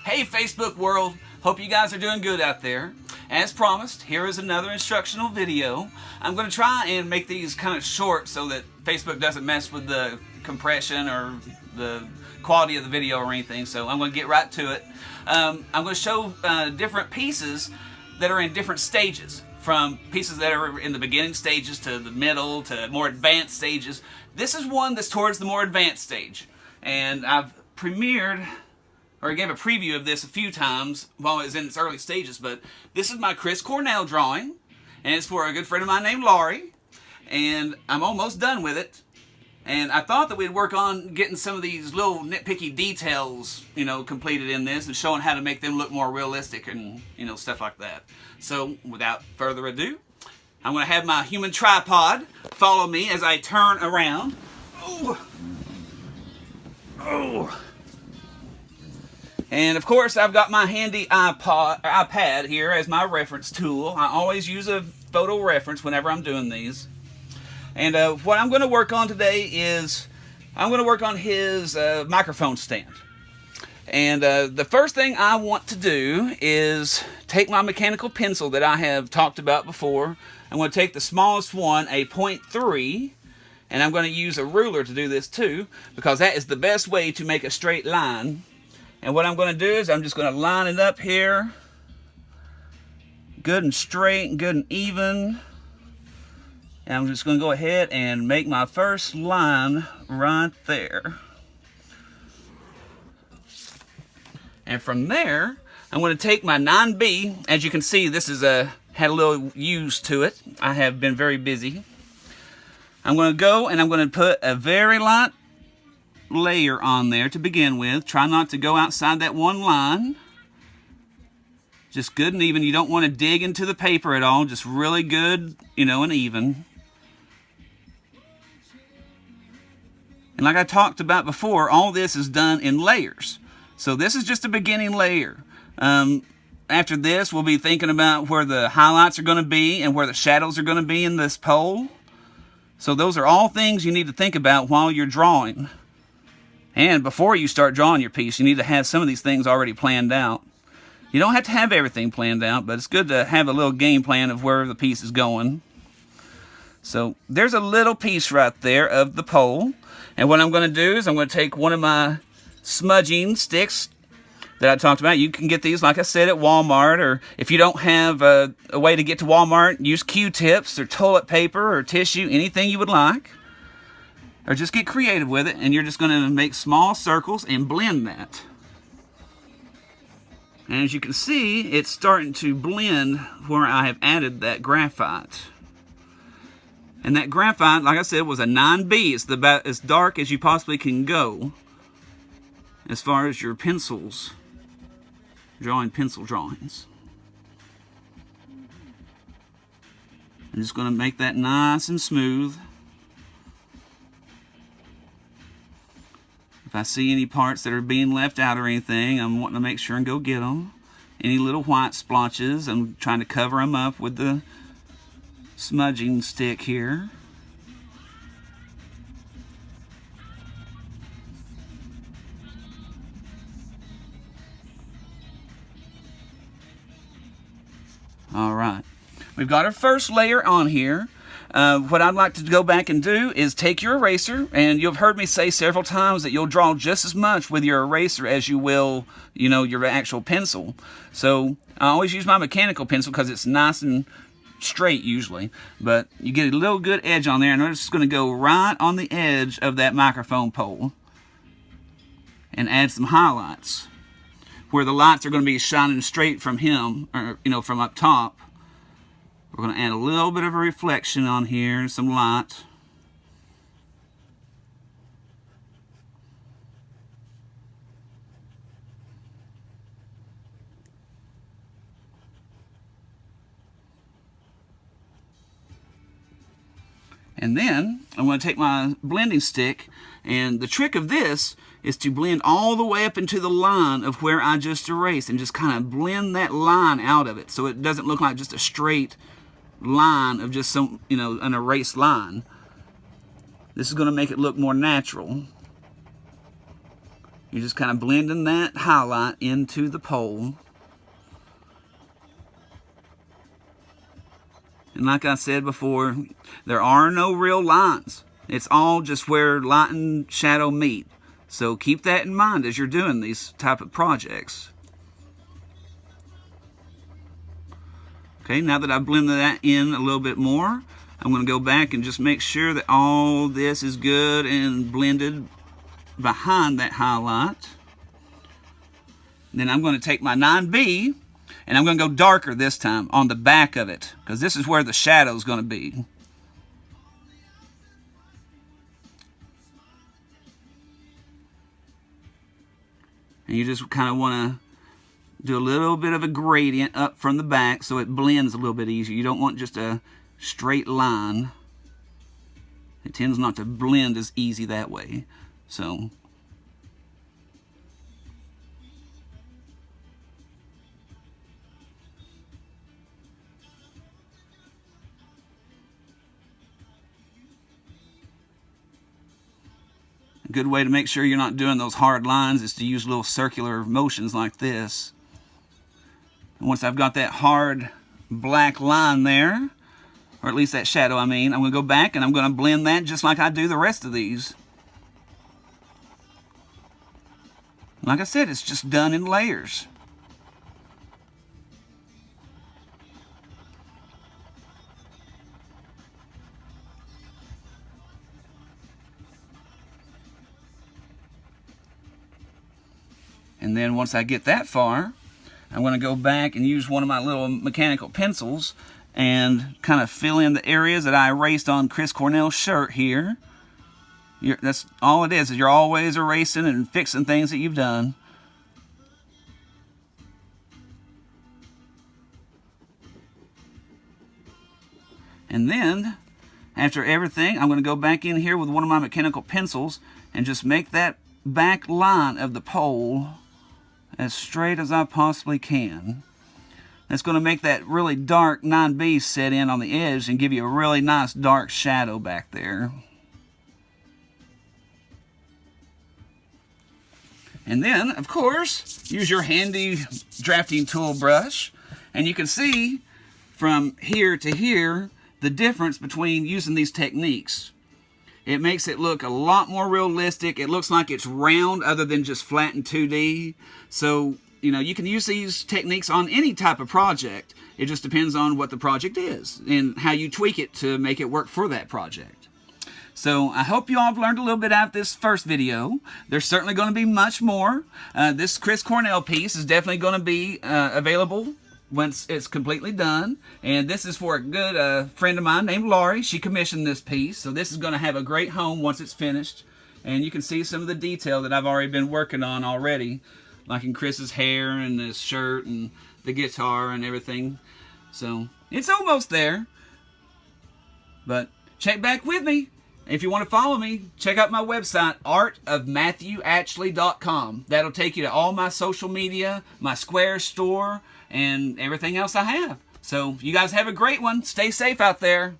Hey Facebook world, hope you guys are doing good out there. As promised, here is another instructional video. I'm going to try and make these kind of short so that Facebook doesn't mess with the compression or the quality of the video or anything, so I'm going to get right to it. I'm going to show different pieces that are in different stages, from pieces that are in the beginning stages to the middle to more advanced stages. This is one that's towards the more advanced stage, and I've premiered or gave a preview of this a few times while it was in its early stages, but this is my Chris Cornell drawing, and it's for a good friend of mine named Laurie, and I'm almost done with it. And I thought that we'd work on getting some of these little nitpicky details, completed in this and showing how to make them look more realistic and, stuff like that. So, without further ado, I'm going to have my human tripod follow me as I turn around. Oh! Oh! And of course, I've got my handy iPad here as my reference tool. I always use a photo reference whenever I'm doing these. And what I'm going to work on today is I'm going to work on his microphone stand. And the first thing I want to do is take my mechanical pencil that I have talked about before. I'm going to take the smallest one, a 0.3, and I'm going to use a ruler to do this too, because that is the best way to make a straight line. And what I'm going to do is I'm just going to line it up here, good and straight and good and even. And I'm just going to go ahead and make my first line right there. And from there, I'm going to take my 9B. As you can see, this is had a little use to it. I have been very busy. I'm going to go and I'm going to put a very light layer on there to begin with. Try not to go outside that one line. Just good and even. You don't want to dig into the paper at all. Just really good, and even. And like I talked about before, all this is done in layers. So this is just a beginning layer. After this, we'll be thinking about where the highlights are going to be and where the shadows are going to be in this pole. So those are all things you need to think about while you're drawing. And before you start drawing your piece, you need to have some of these things already planned out. You don't have to have everything planned out, but it's good to have a little game plan of where the piece is going. So there's a little piece right there of the pole. And what I'm going to do is I'm going to take one of my smudging sticks that I talked about. You can get these, like I said, at Walmart, or if you don't have a way to get to Walmart, use Q-tips or toilet paper or tissue, anything you would like. Or just get creative with it, and you're just going to make small circles and blend that. And as you can see, it's starting to blend where I have added that graphite. And that graphite, like I said, was a 9B. It's about as dark as you possibly can go as far as your pencils, drawing pencil drawings. I'm just going to make that nice and smooth. If I see any parts that are being left out or anything, I'm wanting to make sure and go get them. Any little white splotches, I'm trying to cover them up with the smudging stick here. All right, we've got our first layer on here. What I'd like to go back and do is take your eraser, and you've heard me say several times that you'll draw just as much with your eraser as you will, your actual pencil. So I always use my mechanical pencil because it's nice and straight usually, but you get a little good edge on there, and I'm just going to go right on the edge of that microphone pole and add some highlights where the lights are going to be shining straight from him, or from up top. We're going to add a little bit of a reflection on here, some light. And then I'm going to take my blending stick, and the trick of this is to blend all the way up into the line of where I just erased, and just kind of blend that line out of it so it doesn't look like just a straight line of just some, an erased line. This is going to make it look more natural. You're just kind of blending that highlight into the pole. And like I said before, there are no real lines. It's all just where light and shadow meet. So keep that in mind as you're doing these type of projects. Okay, now that I've blended that in a little bit more, I'm going to go back and just make sure that all this is good and blended behind that highlight. Then I'm going to take my 9B and I'm going to go darker this time on the back of it, because this is where the shadow is going to be. And you just kind of want to do a little bit of a gradient up from the back so it blends a little bit easier. You don't want just a straight line. It tends not to blend as easy that way. So a good way to make sure you're not doing those hard lines is to use little circular motions like this. And once I've got that hard black line there, or at least that shadow I mean, I'm going to go back and I'm going to blend that just like I do the rest of these. Like I said, it's just done in layers. And then once I get that far, I'm going to go back and use one of my little mechanical pencils and kind of fill in the areas that I erased on Chris Cornell's shirt here. That's all it is you're always erasing and fixing things that you've done. And then, after everything, I'm going to go back in here with one of my mechanical pencils and just make that back line of the pole as straight as I possibly can. That's going to make that really dark 9B set in on the edge and give you a really nice dark shadow back there. And then, of course, use your handy drafting tool brush, and you can see from here to here the difference between using these techniques. It makes it look a lot more realistic. It looks like it's round other than just flat and 2D. So, you know, you can use these techniques on any type of project. It just depends on what the project is and how you tweak it to make it work for that project. So I hope you all have learned a little bit out of this first video. There's certainly going to be much more. This Chris Cornell piece is definitely going to be available once it's completely done. And this is for a good friend of mine named Laurie. She commissioned this piece, so this is going to have a great home once it's finished. And you can see some of the detail that I've already been working on already, like in Chris's hair and his shirt and the guitar and everything. So it's almost there, but check back with me. If you want to follow me, check out my website, artofmatthewatchley.com. That'll take you to all my social media, my Square store, and everything else I have. So you guys have a great one. Stay safe out there.